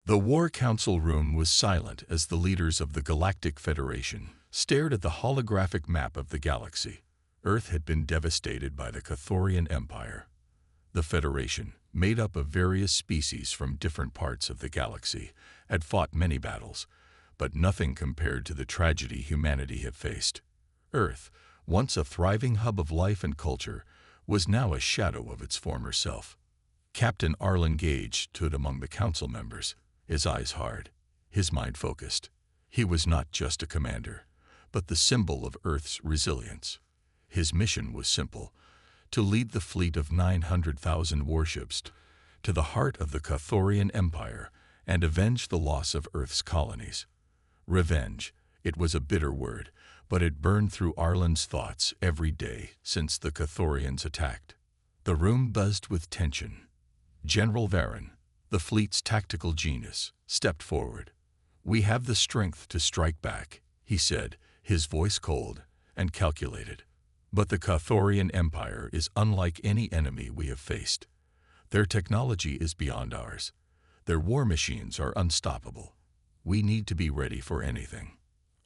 The War Council room was silent as the leaders of the Galactic Federation stared at the holographic map of the galaxy. Earth had been devastated by the Cathorian Empire. The Federation, made up of various species from different parts of the galaxy, had fought many battles, but nothing compared to the tragedy humanity had faced. Earth, once a thriving hub of life and culture, was now a shadow of its former self. Captain Arlen Gage stood among the council members, his eyes hard, his mind focused. He was not just a commander, but the symbol of Earth's resilience. His mission was simple: to lead the fleet of 900,000 warships to the heart of the Cathorian Empire and avenge the loss of Earth's colonies. Revenge. It was a bitter word, but it burned through Arlen's thoughts every day since the Cathorians attacked. The room buzzed with tension. General Varen, the fleet's tactical genius, stepped forward. "We have the strength to strike back," he said, his voice cold and calculated. "But the Cathorian Empire is unlike any enemy we have faced. Their technology is beyond ours. Their war machines are unstoppable. We need to be ready for anything."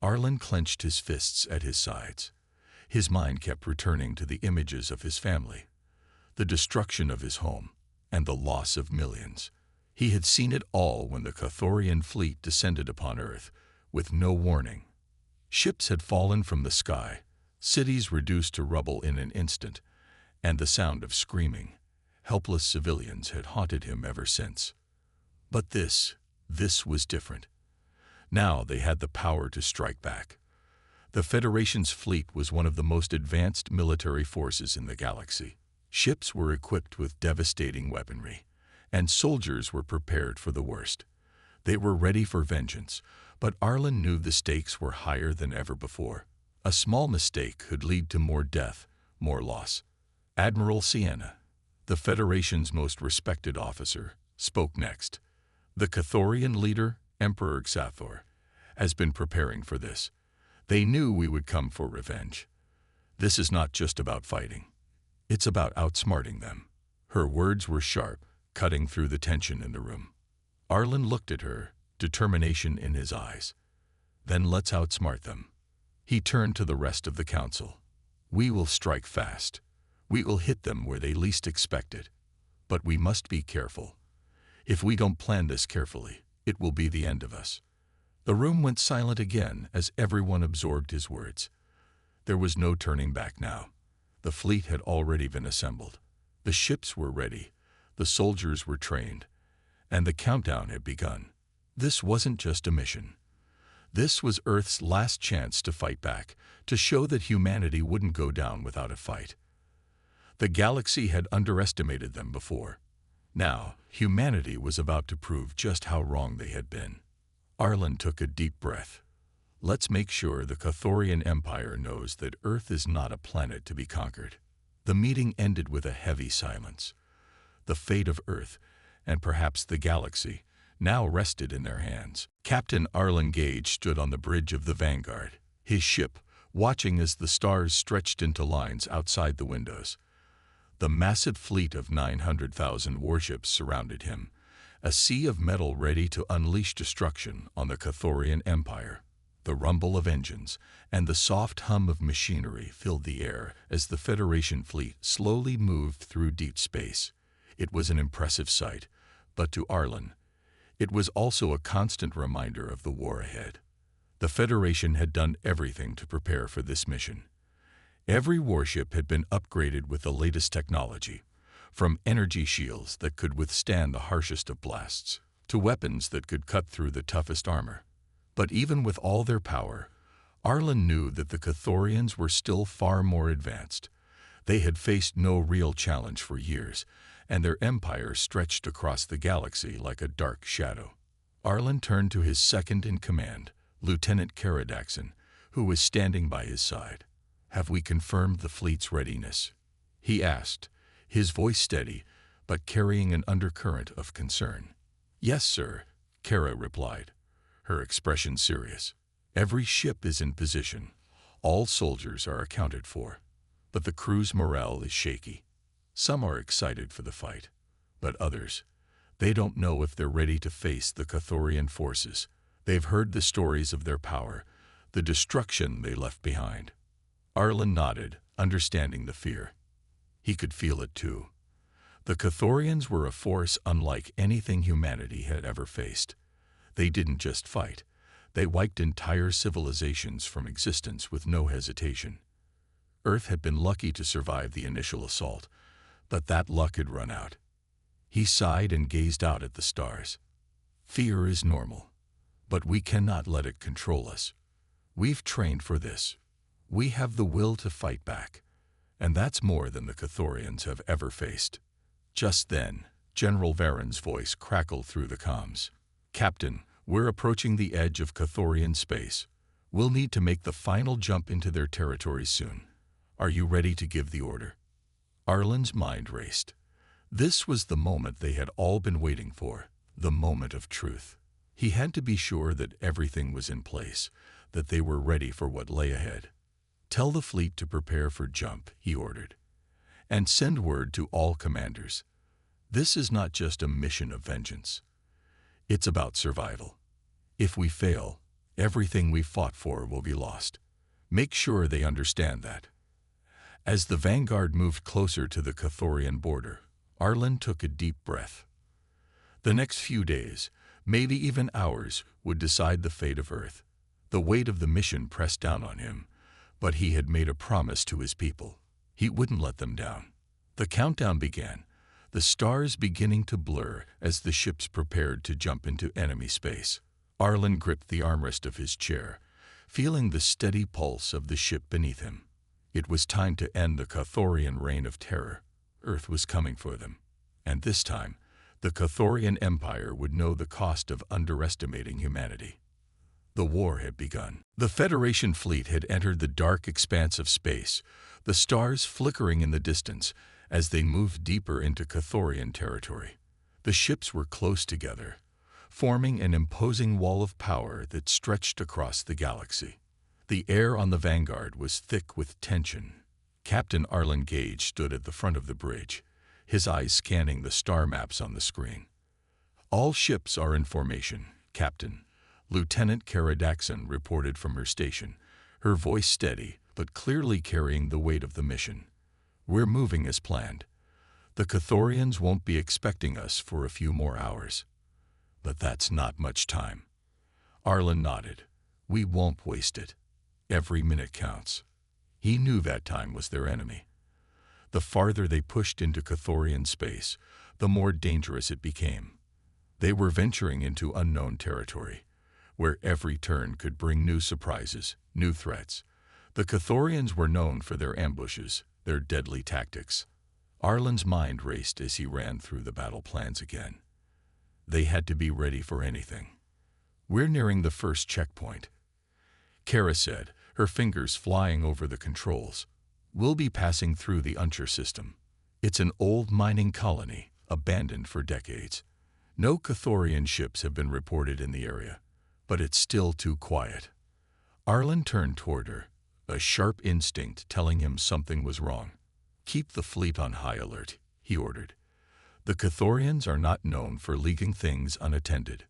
Arlen clenched his fists at his sides. His mind kept returning to the images of his family, the destruction of his home, and the loss of millions. He had seen it all when the Cathorian fleet descended upon Earth, with no warning. Ships had fallen from the sky, cities reduced to rubble in an instant, and the sound of screaming, helpless civilians had haunted him ever since. But this was different. Now they had the power to strike back. The Federation's fleet was one of the most advanced military forces in the galaxy. Ships were equipped with devastating weaponry, and soldiers were prepared for the worst. They were ready for vengeance, but Arlen knew the stakes were higher than ever before. A small mistake could lead to more death, more loss. Admiral Sienna, the Federation's most respected officer, spoke next. "The Cathorian leader, Emperor Xathor, has been preparing for this. They knew we would come for revenge. This is not just about fighting. It's about outsmarting them." Her words were sharp, cutting through the tension in the room. Arlen looked at her, determination in his eyes. "Then let's outsmart them." He turned to the rest of the council. "We will strike fast. We will hit them where they least expect it. But we must be careful. If we don't plan this carefully, it will be the end of us." The room went silent again as everyone absorbed his words. There was no turning back now. The fleet had already been assembled. The ships were ready, the soldiers were trained, and the countdown had begun. This wasn't just a mission. This was Earth's last chance to fight back, to show that humanity wouldn't go down without a fight. The galaxy had underestimated them before. Now, humanity was about to prove just how wrong they had been. Arlen took a deep breath. "Let's make sure the Cathorian Empire knows that Earth is not a planet to be conquered." The meeting ended with a heavy silence. The fate of Earth, and perhaps the galaxy, now rested in their hands. Captain Arlen Gage stood on the bridge of the Vanguard, his ship, watching as the stars stretched into lines outside the windows. The massive fleet of 900,000 warships surrounded him, a sea of metal ready to unleash destruction on the Cathorian Empire. The rumble of engines and the soft hum of machinery filled the air as the Federation fleet slowly moved through deep space. It was an impressive sight, but to Arlen, it was also a constant reminder of the war ahead. The Federation had done everything to prepare for this mission. Every warship had been upgraded with the latest technology, from energy shields that could withstand the harshest of blasts, to weapons that could cut through the toughest armor. But even with all their power, Arlen knew that the Cathorians were still far more advanced. They had faced no real challenge for years, and their empire stretched across the galaxy like a dark shadow. Arlen turned to his second-in-command, Lieutenant Caradaxon, who was standing by his side. "Have we confirmed the fleet's readiness?" he asked, his voice steady, but carrying an undercurrent of concern. "Yes, sir," Kara replied, her expression serious. "Every ship is in position. All soldiers are accounted for. But the crew's morale is shaky. Some are excited for the fight, but others, They don't know if they're ready to face the Cathorian forces. They've heard the stories of their power, the destruction they left behind. Arlen nodded, understanding the fear. He could feel it too. The Cathorians were a force unlike anything humanity had ever faced. They didn't just fight. They wiped entire civilizations from existence with no hesitation. Earth had been lucky to survive the initial assault, but that luck had run out. He sighed and gazed out at the stars. Fear is normal, but we cannot let it control us. We've trained for this. We have the will to fight back, and that's more than the Cathorians have ever faced. Just then, General Varen's voice crackled through the comms. "Captain, we're approaching the edge of Cathorian space. We'll need to make the final jump into their territory soon. Are you ready to give the order?" Arlen's mind raced. This was the moment they had all been waiting for, the moment of truth. He had to be sure that everything was in place, that they were ready for what lay ahead. "Tell the fleet to prepare for jump," he ordered. "And send word to all commanders. This is not just a mission of vengeance. It's about survival. If we fail, everything we fought for will be lost. Make sure they understand that." As the vanguard moved closer to the Cathorian border, Arlen took a deep breath. The next few days, maybe even hours, would decide the fate of Earth. The weight of the mission pressed down on him, but he had made a promise to his people. He wouldn't let them down. The countdown began, the stars beginning to blur as the ships prepared to jump into enemy space. Arlen gripped the armrest of his chair, feeling the steady pulse of the ship beneath him. It was time to end the Cathorian reign of terror. Earth was coming for them. And this time, the Cathorian Empire would know the cost of underestimating humanity. The war had begun. The Federation fleet had entered the dark expanse of space, the stars flickering in the distance as they moved deeper into Cathorian territory. The ships were close together, forming an imposing wall of power that stretched across the galaxy. The air on the Vanguard was thick with tension. Captain Arlen Gage stood at the front of the bridge, his eyes scanning the star maps on the screen. "All ships are in formation, Captain," Lieutenant Karadaxon reported from her station, her voice steady but clearly carrying the weight of the mission. "We're moving as planned. The Cathorians won't be expecting us for a few more hours." "But that's not much time." Arlen nodded. "We won't waste it. Every minute counts." He knew that time was their enemy. The farther they pushed into Cathorian space, the more dangerous it became. They were venturing into unknown territory, where every turn could bring new surprises, new threats. The Cathorians were known for their ambushes, their deadly tactics. Arlen's mind raced as he ran through the battle plans again. They had to be ready for anything. "We're nearing the first checkpoint," Kara said, her fingers flying over the controls. "We'll be passing through the Uncher system. It's an old mining colony, abandoned for decades. No Cathorian ships have been reported in the area, but it's still too quiet." Arlen turned toward her, a sharp instinct telling him something was wrong. "Keep the fleet on high alert," he ordered. "The Cathorians are not known for leaving things unattended."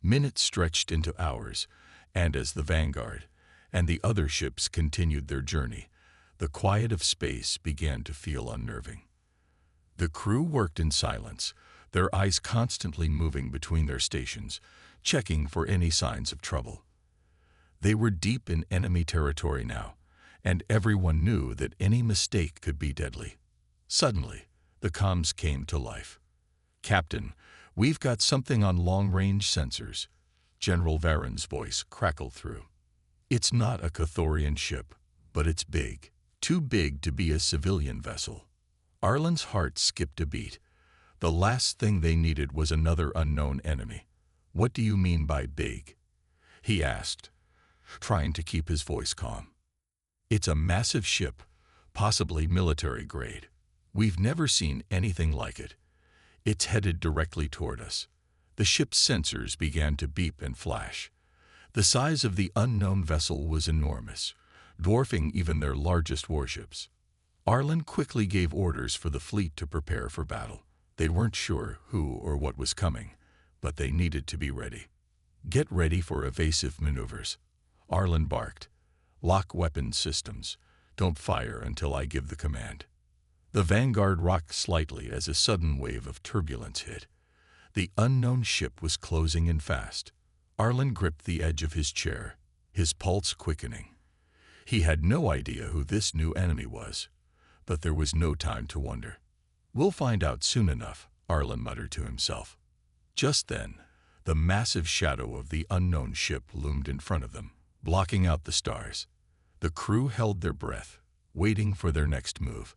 Minutes stretched into hours, and as the Vanguard and the other ships continued their journey, the quiet of space began to feel unnerving. The crew worked in silence, their eyes constantly moving between their stations, checking for any signs of trouble. They were deep in enemy territory now, and everyone knew that any mistake could be deadly. Suddenly, the comms came to life. "Captain, we've got something on long-range sensors." General Varen's voice crackled through. "It's not a Cathorian ship, but it's big. Too big to be a civilian vessel." Arlen's heart skipped a beat. The last thing they needed was another unknown enemy. "What do you mean by big?" he asked, trying to keep his voice calm. "It's a massive ship, possibly military grade. We've never seen anything like it. It's headed directly toward us." The ship's sensors began to beep and flash. The size of the unknown vessel was enormous, dwarfing even their largest warships. Arlen quickly gave orders for the fleet to prepare for battle. They weren't sure who or what was coming, but they needed to be ready. "Get ready for evasive maneuvers," Arlen barked. "Lock weapon systems. Don't fire until I give the command." The Vanguard rocked slightly as a sudden wave of turbulence hit. The unknown ship was closing in fast. Arlen gripped the edge of his chair, his pulse quickening. He had no idea who this new enemy was, but there was no time to wonder. "We'll find out soon enough," Arlen muttered to himself. Just then, the massive shadow of the unknown ship loomed in front of them, blocking out the stars. The crew held their breath, waiting for their next move.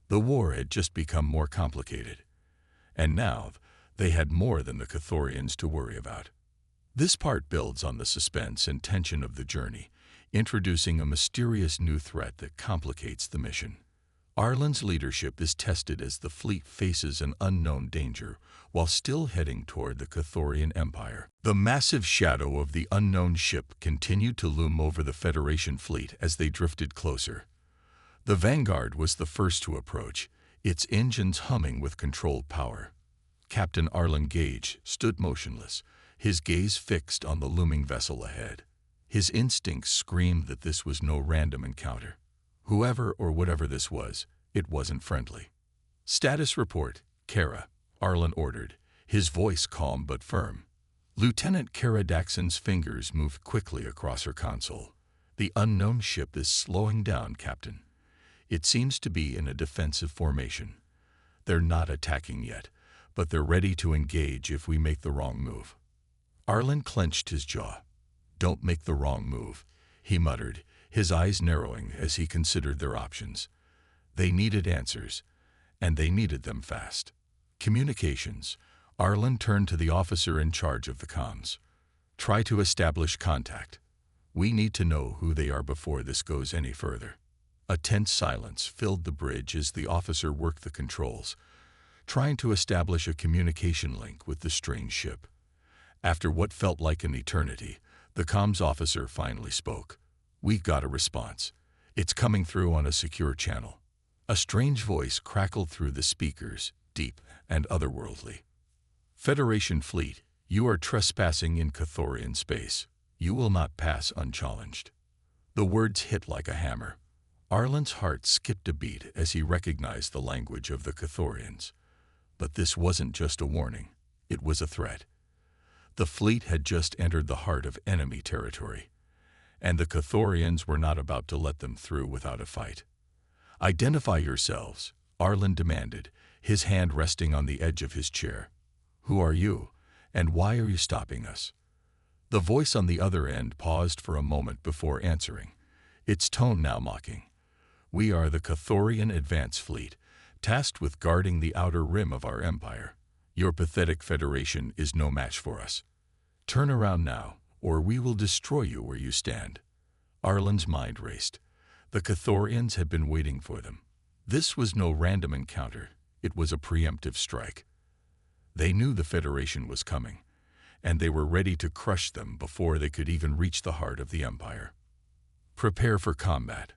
The war had just become more complicated, and now they had more than the Cathorians to worry about. This part builds on the suspense and tension of the journey, introducing a mysterious new threat that complicates the mission. Arlen's leadership is tested as the fleet faces an unknown danger while still heading toward the Cathorian Empire. The massive shadow of the unknown ship continued to loom over the Federation fleet as they drifted closer. The Vanguard was the first to approach, its engines humming with controlled power. Captain Arlen Gage stood motionless, his gaze fixed on the looming vessel ahead. His instincts screamed that this was no random encounter. Whoever or whatever this was, it wasn't friendly. "Status report, Kara," Arlen ordered, his voice calm but firm. Lieutenant Kara Daxon's fingers moved quickly across her console. "The unknown ship is slowing down, Captain. It seems to be in a defensive formation. They're not attacking yet, but they're ready to engage if we make the wrong move." Arlen clenched his jaw. "Don't make the wrong move," he muttered, his eyes narrowing as he considered their options. They needed answers, and they needed them fast. Communications. Arlen turned to the officer in charge of the comms. "Try to establish contact. We need to know who they are before this goes any further." A tense silence filled the bridge as the officer worked the controls, trying to establish a communication link with the strange ship. After what felt like an eternity, the comms officer finally spoke. "We got a response. It's coming through on a secure channel." A strange voice crackled through the speakers, deep and otherworldly. "Federation fleet, you are trespassing in Cathorian space. You will not pass unchallenged." The words hit like a hammer. Arlen's heart skipped a beat as he recognized the language of the Cathorians. But this wasn't just a warning, it was a threat. The fleet had just entered the heart of enemy territory, and the Cathorians were not about to let them through without a fight. "Identify yourselves," Arlen demanded, his hand resting on the edge of his chair. "Who are you, and why are you stopping us?" The voice on the other end paused for a moment before answering, its tone now mocking. "We are the Cathorian Advance Fleet, tasked with guarding the outer rim of our empire. Your pathetic Federation is no match for us. Turn around now, or we will destroy you where you stand." Arlen's mind raced. The Cathorians had been waiting for them. This was no random encounter, it was a preemptive strike. They knew the Federation was coming, and they were ready to crush them before they could even reach the heart of the Empire. "Prepare for combat,"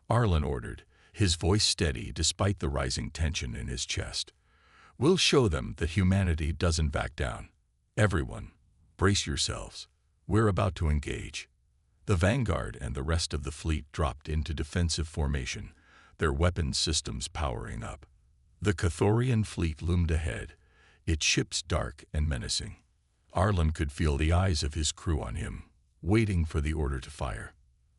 Arlen ordered, his voice steady despite the rising tension in his chest. "We'll show them that humanity doesn't back down. Everyone, brace yourselves. We're about to engage." The Vanguard and the rest of the fleet dropped into defensive formation, their weapons systems powering up. The Cathorian fleet loomed ahead, its ships dark and menacing. Arlen could feel the eyes of his crew on him, waiting for the order to fire.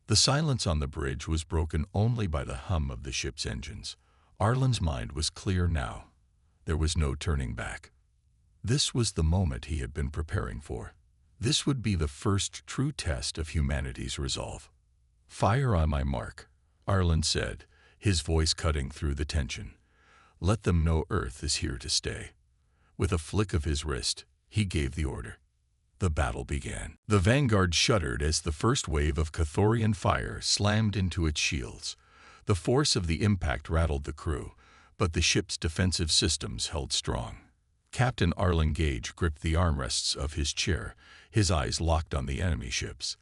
The silence on the bridge was broken only by the hum of the ship's engines. Arlen's mind was clear now. There was no turning back. This was the moment he had been preparing for. This would be the first true test of humanity's resolve. "Fire on my mark," Arlen said, his voice cutting through the tension. "Let them know Earth is here to stay." With a flick of his wrist, he gave the order. The battle began. The Vanguard shuddered as the first wave of Cathorian fire slammed into its shields. The force of the impact rattled the crew, but the ship's defensive systems held strong. Captain Arlen Gage gripped the armrests of his chair, his eyes locked on the enemy ships.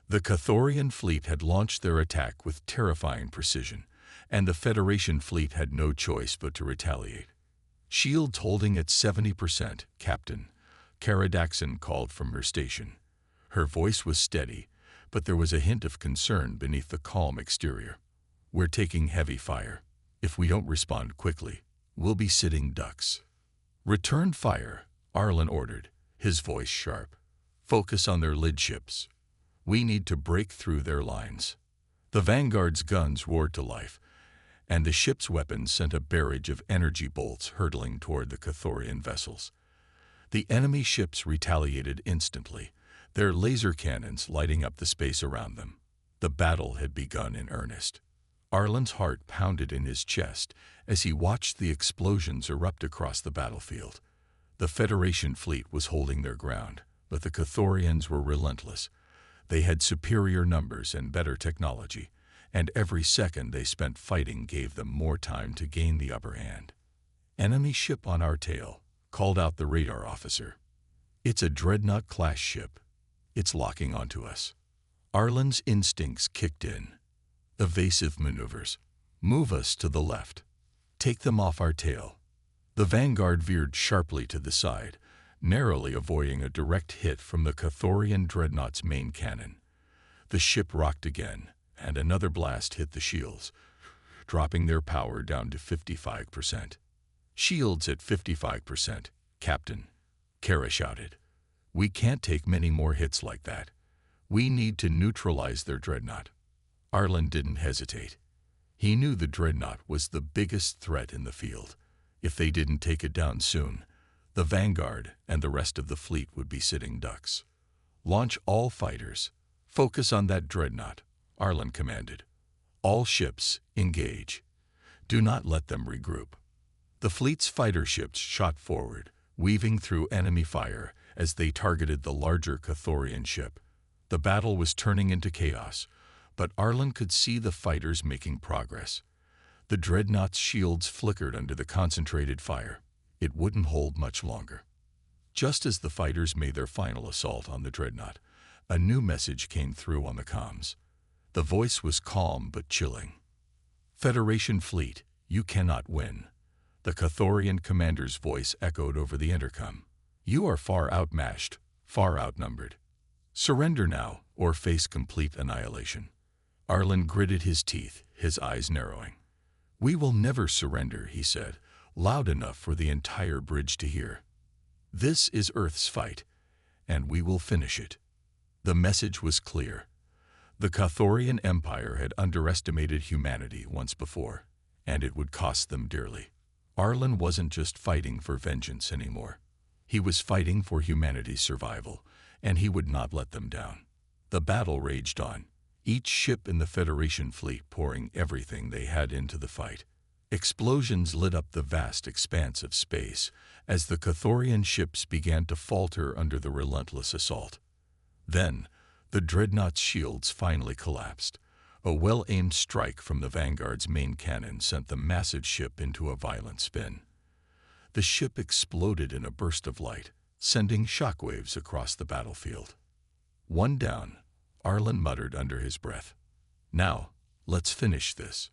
The Cathorian fleet had launched their attack with terrifying precision, and the Federation fleet had no choice but to retaliate. Shields holding at 70%, Captain. Kara Daxon called from her station. Her voice was steady, but there was a hint of concern beneath the calm exterior. We're taking heavy fire. If we don't respond quickly, we'll be sitting ducks. Return fire, Arlen ordered, his voice sharp. Focus on their lid ships. We need to break through their lines. The Vanguard's guns roared to life, and the ship's weapons sent a barrage of energy bolts hurtling toward the Cathorian vessels. The enemy ships retaliated instantly, their laser cannons lighting up the space around them. The battle had begun in earnest. Arlen's heart pounded in his chest as he watched the explosions erupt across the battlefield. The Federation fleet was holding their ground, but the Cathorians were relentless. They had superior numbers and better technology, and every second they spent fighting gave them more time to gain the upper hand. "Enemy ship on our tail," called out the radar officer. "It's a Dreadnought-class ship. It's locking onto us." Arlen's instincts kicked in. Evasive maneuvers. Move us to the left. Take them off our tail. The Vanguard veered sharply to the side, narrowly avoiding a direct hit from the Cathorian Dreadnought's main cannon. The ship rocked again, and another blast hit the shields, dropping their power down to 55%. "Shields at 55%, Captain," Kara shouted. "We can't take many more hits like that. We need to neutralize their Dreadnought." Arlen didn't hesitate. He knew the Dreadnought was the biggest threat in the field. If they didn't take it down soon, the Vanguard and the rest of the fleet would be sitting ducks. "Launch all fighters. Focus on that Dreadnought," Arlen commanded. "All ships, engage. Do not let them regroup." The fleet's fighter ships shot forward, weaving through enemy fire as they targeted the larger Cathorian ship. The battle was turning into chaos, but Arlen could see the fighters making progress. The Dreadnought's shields flickered under the concentrated fire. It wouldn't hold much longer. Just as the fighters made their final assault on the Dreadnought, a new message came through on the comms. The voice was calm but chilling. "Federation fleet, you cannot win." The Cathorian commander's voice echoed over the intercom. "You are far outmatched, far outnumbered. Surrender now or face complete annihilation." Arlen gritted his teeth, his eyes narrowing. "We will never surrender," he said, loud enough for the entire bridge to hear. "This is Earth's fight, and we will finish it." The message was clear. The Cathorian Empire had underestimated humanity once before, and it would cost them dearly. Arlen wasn't just fighting for vengeance anymore. He was fighting for humanity's survival, and he would not let them down. The battle raged on, each ship in the Federation fleet pouring everything they had into the fight. Explosions lit up the vast expanse of space as the Cathorian ships began to falter under the relentless assault. Then, the Dreadnought's shields finally collapsed. A well-aimed strike from the Vanguard's main cannon sent the massive ship into a violent spin. The ship exploded in a burst of light, sending shockwaves across the battlefield. "One down," Arlen muttered under his breath. "Now, let's finish this."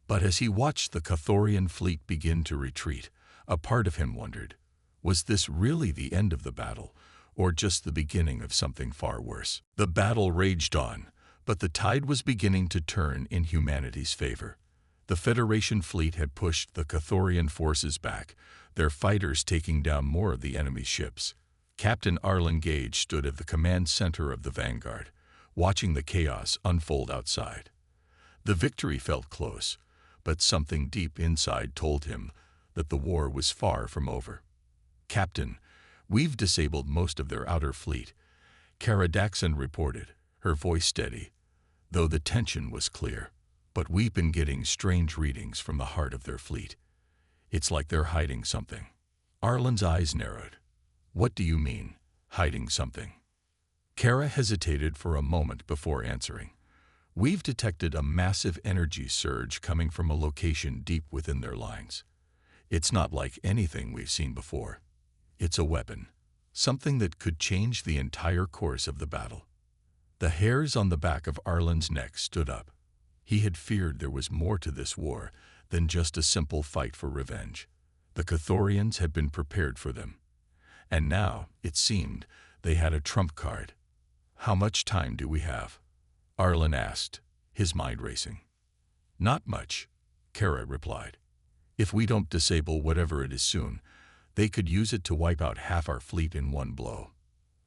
But as he watched the Cathorian fleet begin to retreat, a part of him wondered, was this really the end of the battle, or just the beginning of something far worse? The battle raged on, but the tide was beginning to turn in humanity's favor. The Federation fleet had pushed the Cathorian forces back, their fighters taking down more of the enemy ships. Captain Arlen Gage stood at the command center of the Vanguard, watching the chaos unfold outside. The victory felt close, but something deep inside told him that the war was far from over. "Captain, we've disabled most of their outer fleet," Kara Daxon reported, her voice steady, though the tension was clear. "But we've been getting strange readings from the heart of their fleet. It's like they're hiding something." Arlen's eyes narrowed. "What do you mean, hiding something?" Kara hesitated for a moment before answering. "We've detected a massive energy surge coming from a location deep within their lines. It's not like anything we've seen before. It's a weapon, something that could change the entire course of the battle." The hairs on the back of Arlen's neck stood up. He had feared there was more to this war than just a simple fight for revenge. The Cathorians had been prepared for them. And now, it seemed, they had a trump card. "How much time do we have?" Arlen asked, his mind racing. "Not much," Kara replied. "If we don't disable whatever it is soon, they could use it to wipe out half our fleet in one blow."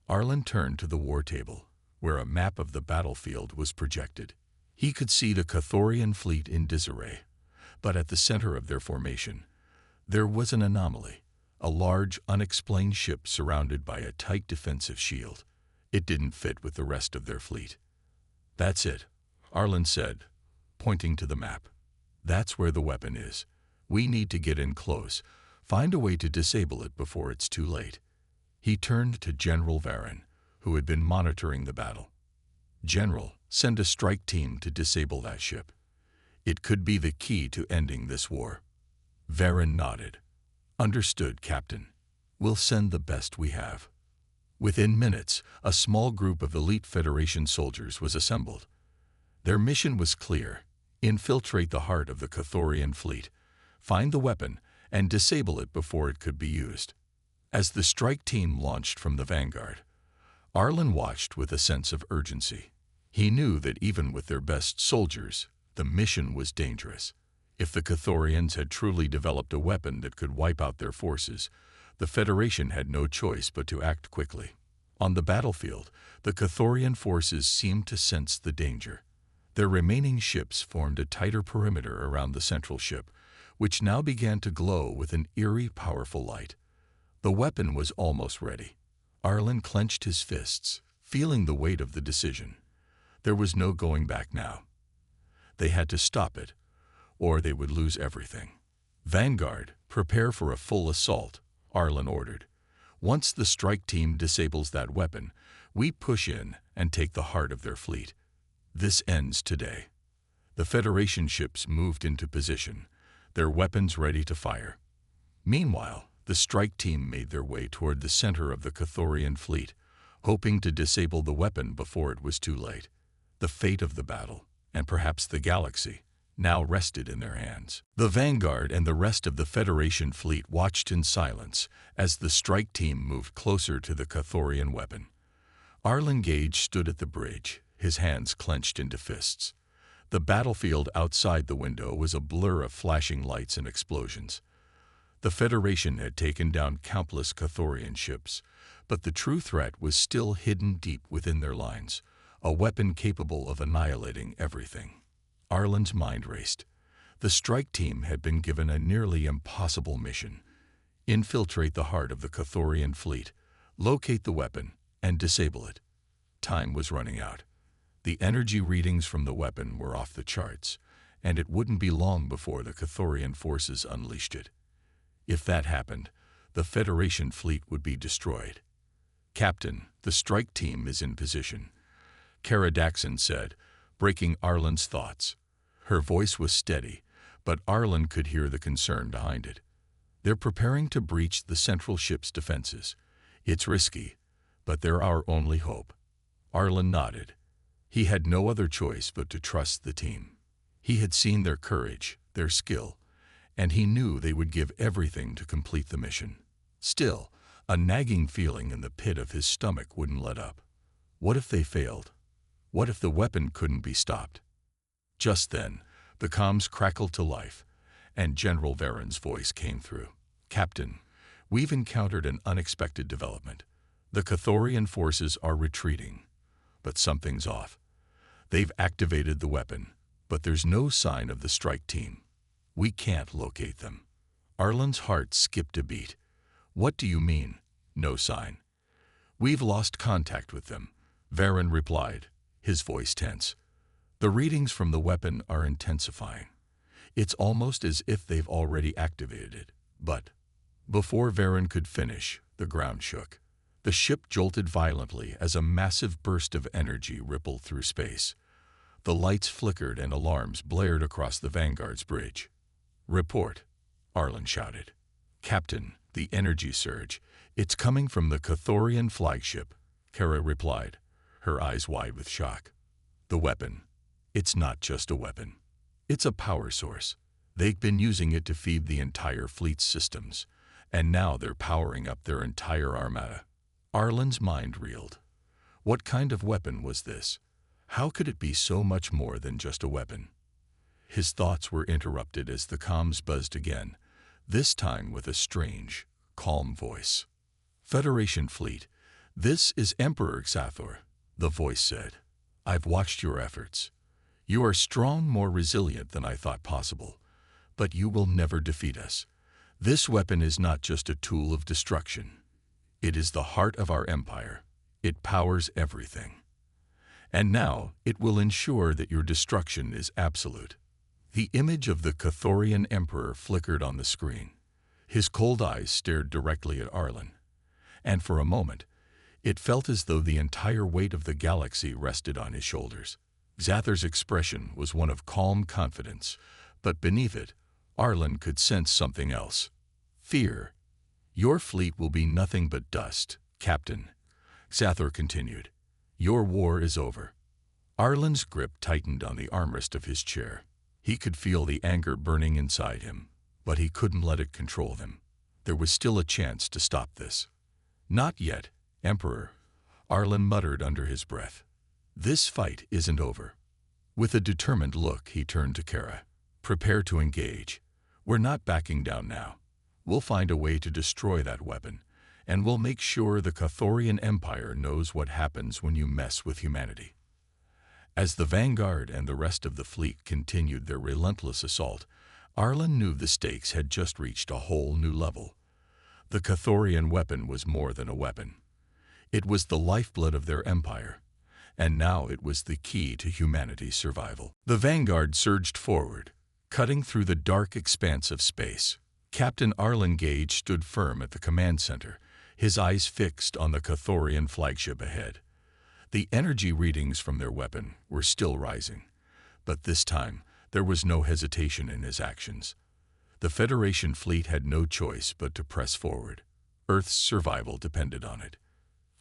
Arlen turned to the war table, where a map of the battlefield was projected. He could see the Cathorian fleet in disarray, but at the center of their formation, there was an anomaly, a large, unexplained ship surrounded by a tight defensive shield. It didn't fit with the rest of their fleet. "That's it," Arlen said, pointing to the map. "That's where the weapon is. We need to get in close, find a way to disable it before it's too late." He turned to General Varen, who had been monitoring the battle. "General, send a strike team to disable that ship. It could be the key to ending this war." Varen nodded. "Understood, Captain. We'll send the best we have." Within minutes, a small group of elite Federation soldiers was assembled. Their mission was clear: infiltrate the heart of the Cathorian fleet, find the weapon, and disable it before it could be used. As the strike team launched from the vanguard, Arlen watched with a sense of urgency. He knew that even with their best soldiers, the mission was dangerous. If the Cathorians had truly developed a weapon that could wipe out their forces, the Federation had no choice but to act quickly. On the battlefield, the Cathorian forces seemed to sense the danger. Their remaining ships formed a tighter perimeter around the central ship, which now began to glow with an eerie, powerful light. The weapon was almost ready. Arlen clenched his fists, feeling the weight of the decision. There was no going back now. They had to stop it, or they would lose everything. "Vanguard, prepare for a full assault," Arlen ordered. "Once the strike team disables that weapon, we push in and take the heart of their fleet. This ends today." The Federation ships moved into position, their weapons ready to fire. Meanwhile, the strike team made their way toward the center of the Cathorian fleet, hoping to disable the weapon before it was too late. The fate of the battle, and perhaps the galaxy, now rested in their hands. The Vanguard and the rest of the Federation fleet watched in silence as the strike team moved closer to the Cathorian weapon. Arlen Gage stood at the bridge, his hands clenched into fists. The battlefield outside the window was a blur of flashing lights and explosions. The Federation had taken down countless Cathorian ships, but the true threat was still hidden deep within their lines, a weapon capable of annihilating everything. Arlen's mind raced. The strike team had been given a nearly impossible mission: infiltrate the heart of the Cathorian fleet, locate the weapon, and disable it. Time was running out. The energy readings from the weapon were off the charts, and it wouldn't be long before the Cathorian forces unleashed it. If that happened, the Federation fleet would be destroyed. "Captain, the strike team is in position," Kara Daxon said, breaking Arlen's thoughts. Her voice was steady, but Arlen could hear the concern behind it. "They're preparing to breach the central ship's defenses. It's risky, but they're our only hope." Arlen nodded. He had no other choice but to trust the team. He had seen their courage, their skill, and he knew they would give everything to complete the mission. Still, a nagging feeling in the pit of his stomach wouldn't let up. What if they failed? What if the weapon couldn't be stopped? Just then, the comms crackled to life, and General Varen's voice came through. "Captain, we've encountered an unexpected development. The Cathorian forces are retreating, but something's off. They've activated the weapon, but there's no sign of the strike team. We can't locate them." Arlen's heart skipped a beat. "What do you mean, no sign?" "We've lost contact with them," Varen replied, his voice tense. "The readings from the weapon are intensifying. It's almost as if they've already activated it, but..." Before Varen could finish, the ground shook. The ship jolted violently as a massive burst of energy rippled through space. The lights flickered and alarms blared across the Vanguard's bridge. "Report," Arlen shouted. "Captain, the energy surge. It's coming from the Cathorian flagship," Kara replied, her eyes wide with shock. "The weapon. It's not just a weapon. It's a power source. They've been using it to feed the entire fleet's systems, and now they're powering up their entire armada. Arlen's mind reeled. What kind of weapon was this? How could it be so much more than just a weapon? His thoughts were interrupted as the comms buzzed again, this time with a strange, calm voice. "Federation fleet, this is Emperor Xathor," the voice said. "I've watched your efforts. You are strong, more resilient than I thought possible, but you will never defeat us. This weapon is not just a tool of destruction. It is the heart of our empire. It powers everything. And now it will ensure that your destruction is absolute." The image of the Cathorian Emperor flickered on the screen. His cold eyes stared directly at Arlen, and for a moment, it felt as though the entire weight of the galaxy rested on his shoulders. Xathor's expression was one of calm confidence, but beneath it, Arlen could sense something else. Fear. "Your fleet will be nothing but dust, Captain," Xathor continued. "Your war is over." Arlen's grip tightened on the armrest of his chair. He could feel the anger burning inside him, but he couldn't let it control him. There was still a chance to stop this. "Not yet, Emperor," Arlen muttered under his breath. "This fight isn't over." With a determined look, he turned to Kara. "Prepare to engage. We're not backing down now. We'll find a way to destroy that weapon, and we'll make sure the Cathorian Empire knows what happens when you mess with humanity." As the Vanguard and the rest of the fleet continued their relentless assault, Arlen knew the stakes had just reached a whole new level. The Cathorian weapon was more than a weapon. It was the lifeblood of their empire, and now it was the key to humanity's survival. The Vanguard surged forward, cutting through the dark expanse of space. Captain Arlen Gage stood firm at the command center, his eyes fixed on the Cathorian flagship ahead. The energy readings from their weapon were still rising, but this time there was no hesitation in his actions. The Federation fleet had no choice but to press forward. Earth's survival depended on it.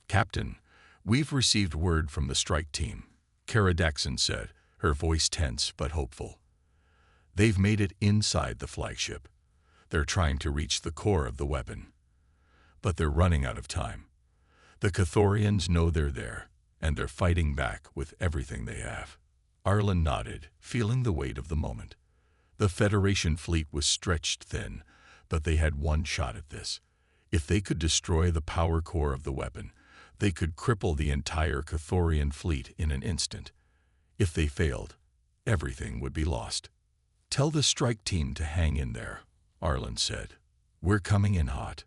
"Captain, we've received word from the strike team," Kara Daxon said, her voice tense but hopeful. "They've made it inside the flagship. They're trying to reach the core of the weapon. But they're running out of time. The Cathorians know they're there, and they're fighting back with everything they have." Arlen nodded, feeling the weight of the moment. The Federation fleet was stretched thin, but they had one shot at this. If they could destroy the power core of the weapon, they could cripple the entire Cathorian fleet in an instant. If they failed, everything would be lost. "Tell the strike team to hang in there," Arlen said. "We're coming in hot."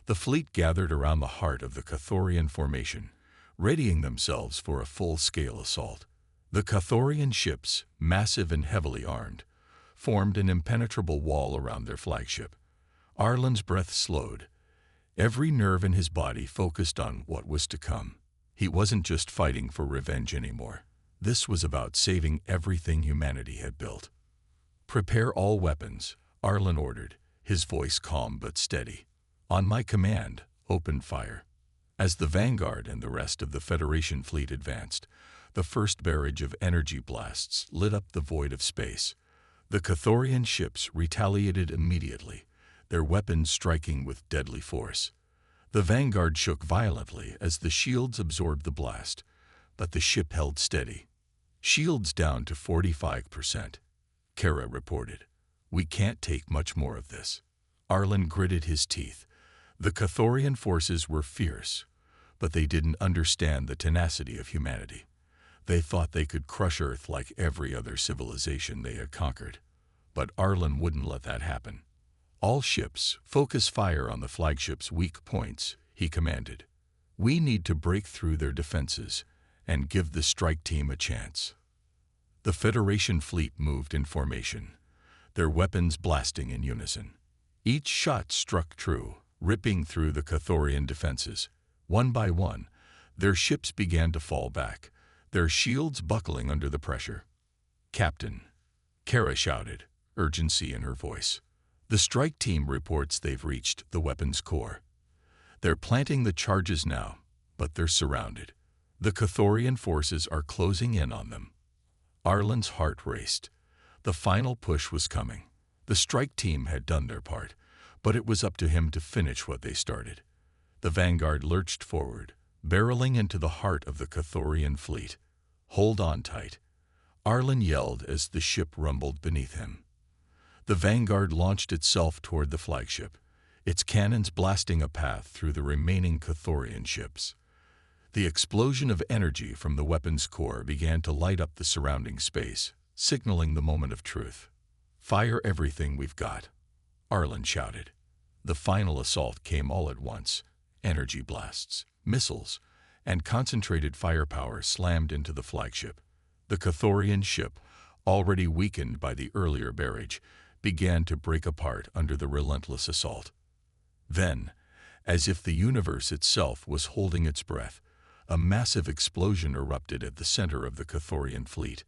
The fleet gathered around the heart of the Cathorian formation, readying themselves for a full-scale assault. The Cathorian ships, massive and heavily armed, formed an impenetrable wall around their flagship. Arlen's breath slowed. Every nerve in his body focused on what was to come. He wasn't just fighting for revenge anymore. This was about saving everything humanity had built. "Prepare all weapons," Arlen ordered, his voice calm but steady. "On my command, open fire." As the Vanguard and the rest of the Federation fleet advanced, the first barrage of energy blasts lit up the void of space. The Cathorian ships retaliated immediately, their weapons striking with deadly force. The Vanguard shook violently as the shields absorbed the blast, but the ship held steady. "Shields down to 45%, Kara reported. "We can't take much more of this." Arlen gritted his teeth. The Cathorian forces were fierce, but they didn't understand the tenacity of humanity. They thought they could crush Earth like every other civilization they had conquered. But Arlen wouldn't let that happen. "All ships, focus fire on the flagship's weak points," he commanded. "We need to break through their defenses and give the strike team a chance." The Federation fleet moved in formation, their weapons blasting in unison. Each shot struck true, ripping through the Cathorian defenses. One by one, their ships began to fall back, their shields buckling under the pressure. "Captain," Kara shouted, urgency in her voice. "The strike team reports they've reached the weapon's core. They're planting the charges now, but they're surrounded. The Cathorian forces are closing in on them." Arlen's heart raced. The final push was coming. The strike team had done their part, but it was up to him to finish what they started. The Vanguard lurched forward, barreling into the heart of the Cathorian fleet. "Hold on tight," Arlen yelled as the ship rumbled beneath him. The Vanguard launched itself toward the flagship, its cannons blasting a path through the remaining Cathorian ships. The explosion of energy from the weapon's core began to light up the surrounding space, signaling the moment of truth. "Fire everything we've got," Arlen shouted. The final assault came all at once. Energy blasts, missiles, and concentrated firepower slammed into the flagship. The Cathorian ship, already weakened by the earlier barrage, began to break apart under the relentless assault. Then, as if the universe itself was holding its breath, a massive explosion erupted at the center of the Cathorian fleet.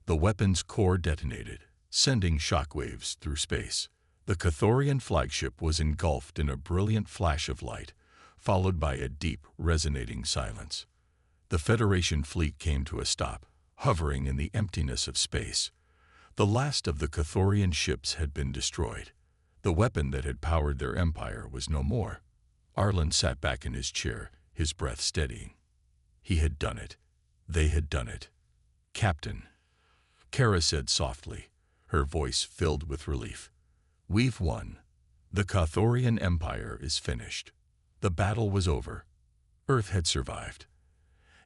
The weapon's core detonated, sending shockwaves through space. The Cathorian flagship was engulfed in a brilliant flash of light, followed by a deep, resonating silence. The Federation fleet came to a stop, hovering in the emptiness of space. The last of the Cathorian ships had been destroyed. The weapon that had powered their empire was no more. Arlen sat back in his chair, his breath steadying. He had done it. They had done it. "Captain," Kara said softly, her voice filled with relief. "We've won. The Cathorian Empire is finished. The battle was over. Earth had survived.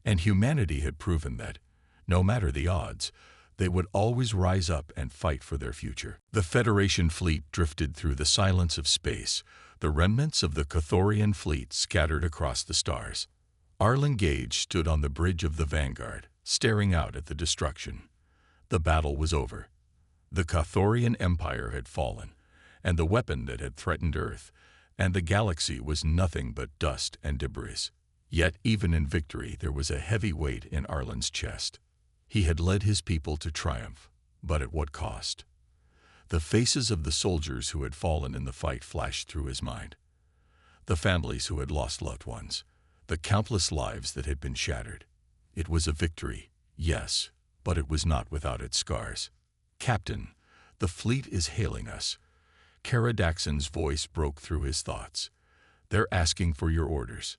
And humanity had proven that, no matter the odds, they would always rise up and fight for their future." The Federation fleet drifted through the silence of space, the remnants of the Cathorian fleet scattered across the stars. Arlen Gage stood on the bridge of the Vanguard, staring out at the destruction. The battle was over. The Cathorian Empire had fallen, and the weapon that had threatened Earth and the galaxy was nothing but dust and debris. Yet even in victory there was a heavy weight in Arlen's chest. He had led his people to triumph, but at what cost? The faces of the soldiers who had fallen in the fight flashed through his mind. The families who had lost loved ones, the countless lives that had been shattered. It was a victory, yes, but it was not without its scars. "Captain, the fleet is hailing us." Kara Daxon's voice broke through his thoughts. "They're asking for your orders."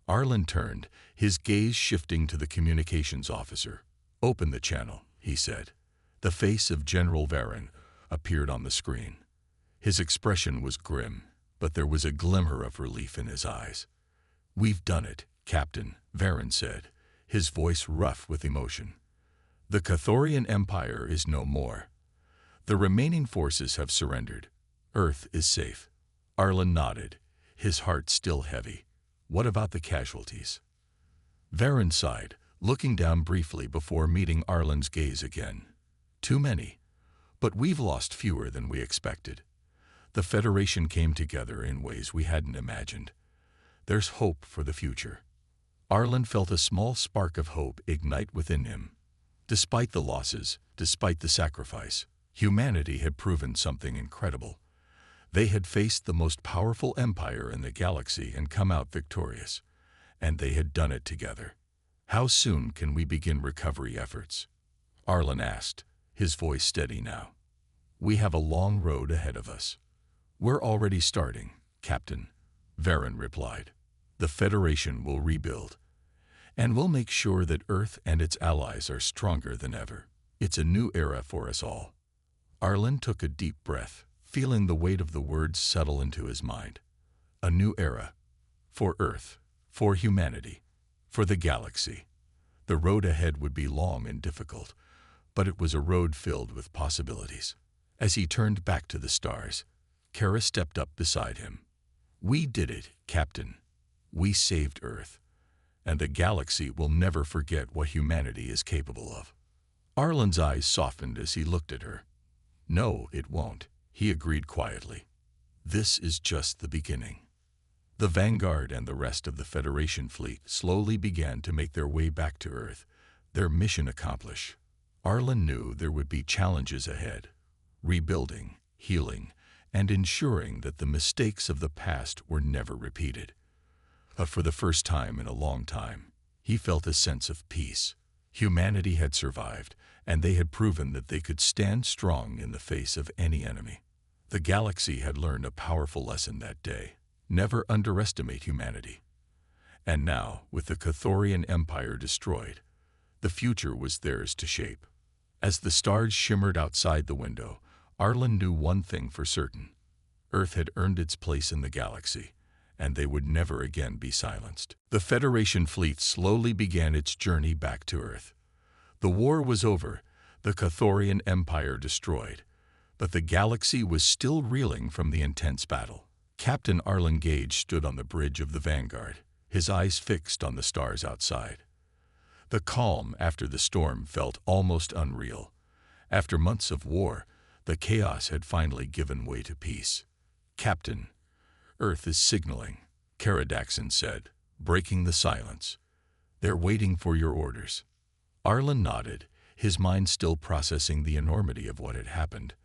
Arlen turned, his gaze shifting to the communications officer. "Open the channel," he said. The face of General Varen appeared on the screen. His expression was grim, but there was a glimmer of relief in his eyes. "We've done it, Captain," Varen said, his voice rough with emotion. "The Cathorian Empire is no more. The remaining forces have surrendered. Earth is safe." Arlen nodded, his heart still heavy. "What about the casualties?" Varen sighed, looking down briefly before meeting Arlen's gaze again. "Too many, but we've lost fewer than we expected. The Federation came together in ways we hadn't imagined. There's hope for the future." Arlen felt a small spark of hope ignite within him. Despite the losses, despite the sacrifice, humanity had proven something incredible. They had faced the most powerful empire in the galaxy and come out victorious, and they had done it together. "How soon can we begin recovery efforts?" Arlen asked, his voice steady now. "We have a long road ahead of us." "We're already starting, Captain," Varen replied. "The Federation will rebuild, and we'll make sure that Earth and its allies are stronger than ever. It's a new era for us all." Arlen took a deep breath, feeling the weight of the words settle into his mind. A new era. For Earth, for humanity, for the galaxy. The road ahead would be long and difficult, but it was a road filled with possibilities. As he turned back to the stars, Kara stepped up beside him. "We did it, Captain. We saved Earth, and the galaxy will never forget what humanity is capable of." Arlen's eyes softened as he looked at her. "No, it won't," he agreed quietly. "This is just the beginning." The Vanguard and the rest of the Federation fleet slowly began to make their way back to Earth, their mission accomplished. Arlen knew there would be challenges ahead: rebuilding, healing, and ensuring that the mistakes of the past were never repeated. But for the first time in a long time, he felt a sense of peace. Humanity had survived, and they had proven that they could stand strong in the face of any enemy. The galaxy had learned a powerful lesson that day. Never underestimate humanity. And now, with the Cathorian Empire destroyed, the future was theirs to shape. As the stars shimmered outside the window, Arlen knew one thing for certain. Earth had earned its place in the galaxy, and they would never again be silenced. The Federation fleet slowly began its journey back to Earth. The war was over, the Cathorian Empire destroyed, but the galaxy was still reeling from the intense battle. Captain Arlen Gage stood on the bridge of the Vanguard, his eyes fixed on the stars outside. The calm after the storm felt almost unreal. After months of war, the chaos had finally given way to peace. "Captain, Earth is signaling," Kara Daxon said, breaking the silence. "They're waiting for your orders." Arlen nodded, his mind still processing the enormity of what had happened.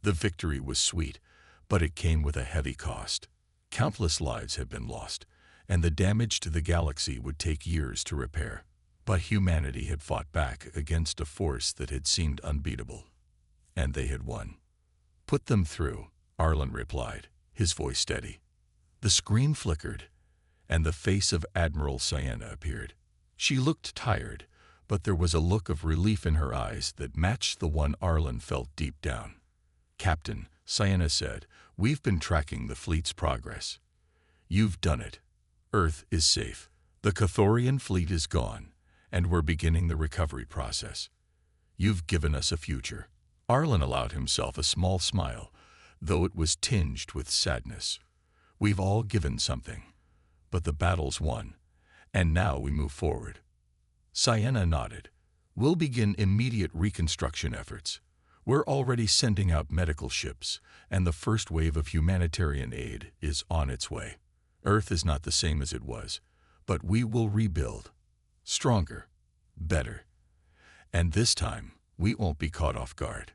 The victory was sweet, but it came with a heavy cost. Countless lives had been lost, and the damage to the galaxy would take years to repair. But humanity had fought back against a force that had seemed unbeatable. And they had won. "Put them through," Arlen replied, his voice steady. The screen flickered, and the face of Admiral Sienna appeared. She looked tired, but there was a look of relief in her eyes that matched the one Arlen felt deep down. "Captain," Sienna said, "we've been tracking the fleet's progress. You've done it. Earth is safe. The Cathorian fleet is gone, and we're beginning the recovery process. You've given us a future." Arlen allowed himself a small smile, though it was tinged with sadness. "We've all given something, but the battle's won, and now we move forward." Sienna nodded. "We'll begin immediate reconstruction efforts. We're already sending out medical ships, and the first wave of humanitarian aid is on its way. Earth is not the same as it was, but we will rebuild. Stronger, better. And this time, we won't be caught off guard."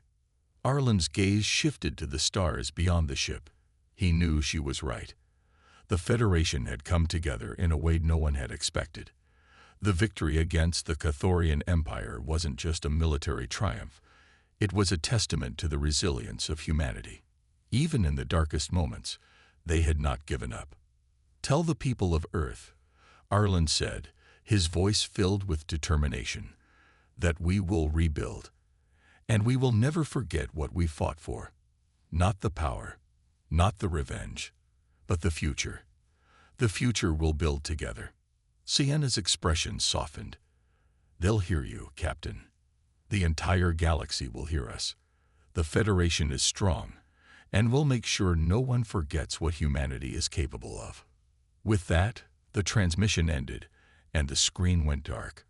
Arlen's gaze shifted to the stars beyond the ship. He knew she was right. The Federation had come together in a way no one had expected. The victory against the Cathorian Empire wasn't just a military triumph. It was a testament to the resilience of humanity. Even in the darkest moments, they had not given up. "Tell the people of Earth," Arlen said, his voice filled with determination, "that we will rebuild. And we will never forget what we fought for. Not the power, not the revenge, but the future. The future we'll build together." Sienna's expression softened. "They'll hear you, Captain. The entire galaxy will hear us. The Federation is strong, and we'll make sure no one forgets what humanity is capable of." With that, the transmission ended, and the screen went dark.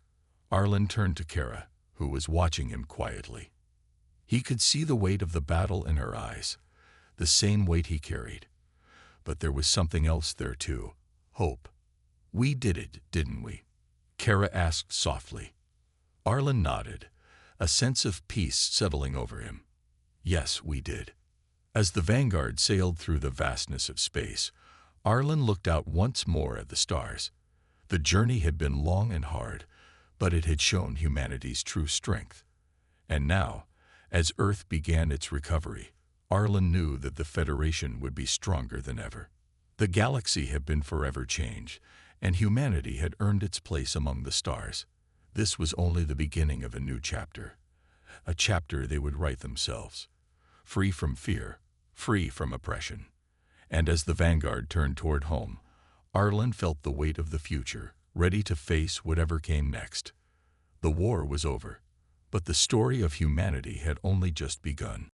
Arlen turned to Kara, who was watching him quietly. He could see the weight of the battle in her eyes, the same weight he carried. But there was something else there too, hope. "We did it, didn't we?" Kara asked softly. Arlen nodded, a sense of peace settling over him. "Yes, we did." As the Vanguard sailed through the vastness of space, Arlen looked out once more at the stars. The journey had been long and hard, but it had shown humanity's true strength. And now, as Earth began its recovery, Arlen knew that the Federation would be stronger than ever. The galaxy had been forever changed, and humanity had earned its place among the stars. This was only the beginning of a new chapter, a chapter they would write themselves, free from fear, free from oppression. And as the Vanguard turned toward home, Arlen felt the weight of the future, ready to face whatever came next. The war was over, but the story of humanity had only just begun.